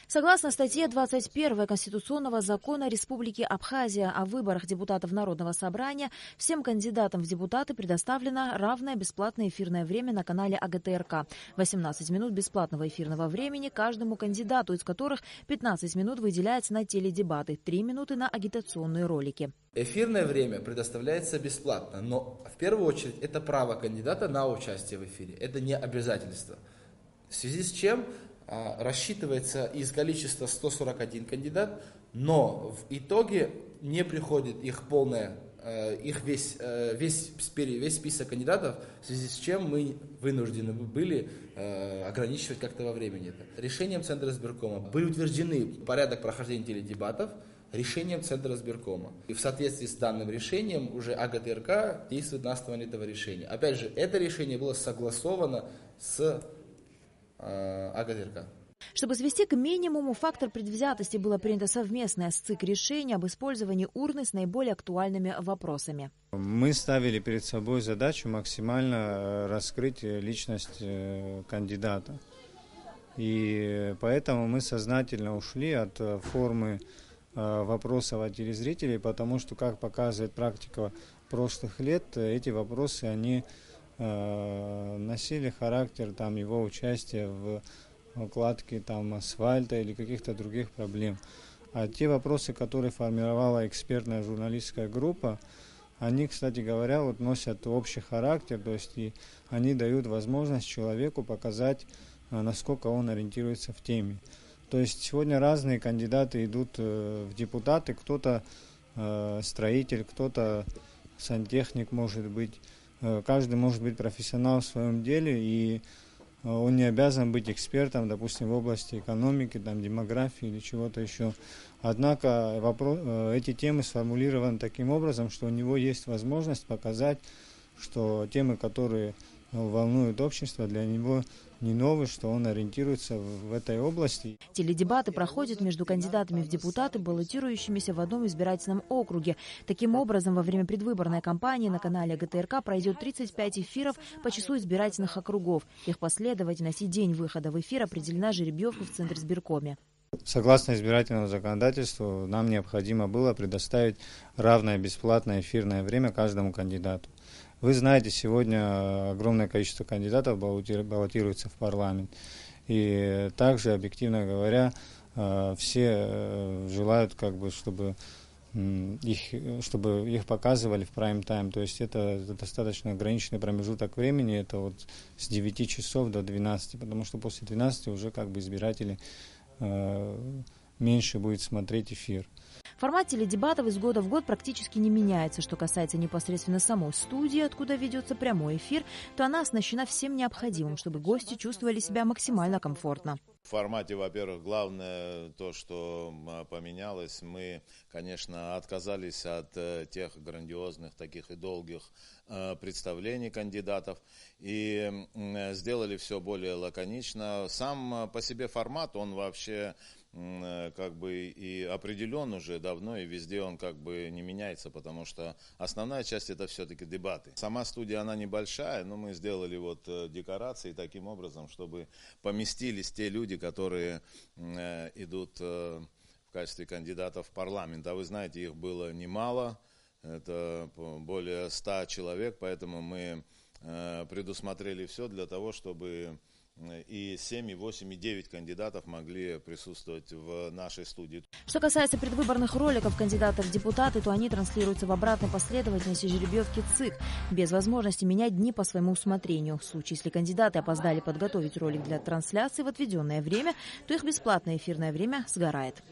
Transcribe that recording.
Согласно статье 21 Конституционного закона Республики Абхазия о выборах депутатов Народного собрания, всем кандидатам в депутаты предоставлено равное бесплатное эфирное время на канале АГТРК. 18 минут бесплатного эфирного времени каждому кандидату, из которых 15 минут выделяется на теледебаты, 3 минуты на агитационные ролики. Эфирное время предоставляется бесплатно, но в первую очередь это право кандидата на участие в эфире, это не обязательство. В связи с чем рассчитывается из количества 141 кандидат, но в итоге не приходит их полное, весь список кандидатов, в связи с чем мы вынуждены были ограничивать как-то во времени это. Решением Центра избиркома были утверждены порядок прохождения теледебатов решением Центра избиркома. И в соответствии с данным решением уже АГТРК действует на основании этого решения. Опять же, это решение было согласовано с АГТРК. Чтобы свести к минимуму фактор предвзятости, было принято совместное с ЦИК решение об использовании урны с наиболее актуальными вопросами. Мы ставили перед собой задачу максимально раскрыть личность кандидата. И поэтому мы сознательно ушли от формы вопросов от телезрителей, потому что, как показывает практика прошлых лет, эти вопросы, они носили характер его участия в укладке асфальта или каких-то других проблем. А те вопросы, которые формировала экспертная журналистская группа, они, кстати говоря, носят общий характер, то есть и они дают возможность человеку показать, насколько он ориентируется в теме. То есть сегодня разные кандидаты идут в депутаты, кто-то строитель, кто-то сантехник может быть. Каждый может быть профессионал в своем деле, и он не обязан быть экспертом, допустим, в области экономики, демографии или чего-то еще. Однако эти темы сформулированы таким образом, что у него есть возможность показать, что темы, которые волнуют общество, для него не новые, что он ориентируется в этой области. Теледебаты проходят между кандидатами в депутаты, баллотирующимися в одном избирательном округе. Таким образом, во время предвыборной кампании на канале АГТРК пройдет 35 эфиров по числу избирательных округов. Их последовательность и день выхода в эфир определена жеребьевкой в Центре избиркоме. Согласно избирательному законодательству, нам необходимо было предоставить равное бесплатное эфирное время каждому кандидату. Вы знаете, сегодня огромное количество кандидатов баллотируется в парламент. И также, объективно говоря, все желают, чтобы их показывали в прайм-тайм. То есть это достаточно ограниченный промежуток времени, это с 9 часов до 12, потому что после 12 уже избиратели меньше будет смотреть эфир. Формат теледебатов из года в год практически не меняется. Что касается непосредственно самой студии, откуда ведется прямой эфир, то она оснащена всем необходимым, чтобы гости чувствовали себя максимально комфортно. В формате, во-первых, главное то, что поменялось. Мы, конечно, отказались от тех грандиозных, таких и долгих представлений кандидатов и сделали все более лаконично. Сам по себе формат, он вообще и определен уже давно, и везде он не меняется, потому что основная часть это все-таки дебаты. Сама студия, она небольшая, но мы сделали декорации таким образом, чтобы поместились те люди, которые идут в качестве кандидатов в парламент. А вы знаете, их было немало, это более 100 человек, поэтому мы предусмотрели все для того, чтобы и 7, и 8, и 9 кандидатов могли присутствовать в нашей студии. Что касается предвыборных роликов кандидатов в депутаты, то они транслируются в обратной последовательности жеребьевки ЦИК, без возможности менять дни по своему усмотрению. В случае, если кандидаты опоздали подготовить ролик для трансляции в отведенное время, то их бесплатное эфирное время сгорает.